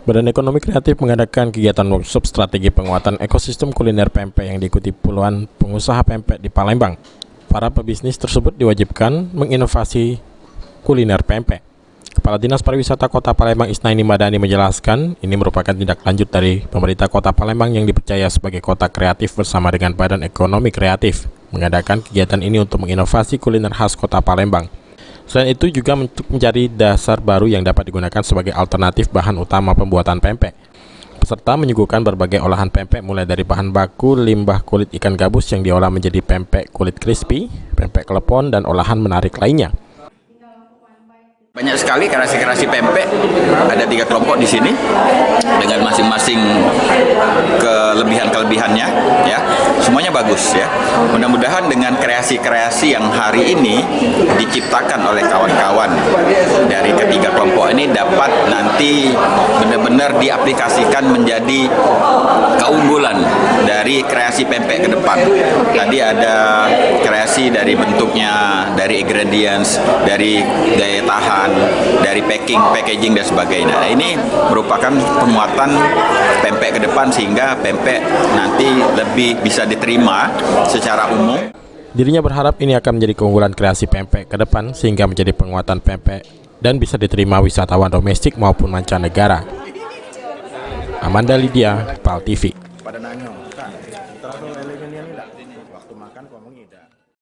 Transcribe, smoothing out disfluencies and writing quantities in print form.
Badan Ekonomi Kreatif mengadakan kegiatan workshop strategi penguatan ekosistem kuliner pempek yang diikuti puluhan pengusaha pempek di Palembang. Para pebisnis tersebut diwajibkan menginovasi kuliner pempek. Kepala Dinas Pariwisata Kota Palembang Isnaini Madani menjelaskan, ini merupakan tindak lanjut dari pemerintah Kota Palembang yang dipercaya sebagai kota kreatif bersama dengan Badan Ekonomi Kreatif mengadakan kegiatan ini untuk menginovasi kuliner khas Kota Palembang. Selain itu juga untuk mencari dasar baru yang dapat digunakan sebagai alternatif bahan utama pembuatan pempek. Peserta menyuguhkan berbagai olahan pempek mulai dari bahan baku limbah kulit ikan gabus yang diolah menjadi pempek kulit crispy, pempek klepon, dan olahan menarik lainnya. Banyak sekali kreasi-kreasi pempek, ada 3 kelompok di sini dengan masing-masing kelebihan-kelebihannya, ya. Semuanya bagus, ya. Mudah-mudahan dengan kreasi-kreasi yang hari ini diciptakan oleh kawan-kawan dari ketiga kelompok ini dapat nanti benar-benar diaplikasikan menjadi keunggulan dari kreasi pempek ke depan. Tadi ada kreasi dari bentuknya, dari ingredients, dari daya tahan, dari packaging dan sebagainya. Nah, ini merupakan penguatan pempek ke depan sehingga pempek nanti lebih bisa diterima secara umum. Dirinya berharap ini akan menjadi keunggulan kreasi pempek ke depan sehingga menjadi penguatan pempek dan bisa diterima wisatawan domestik maupun mancanegara. Amanda Lydia, PAL TV.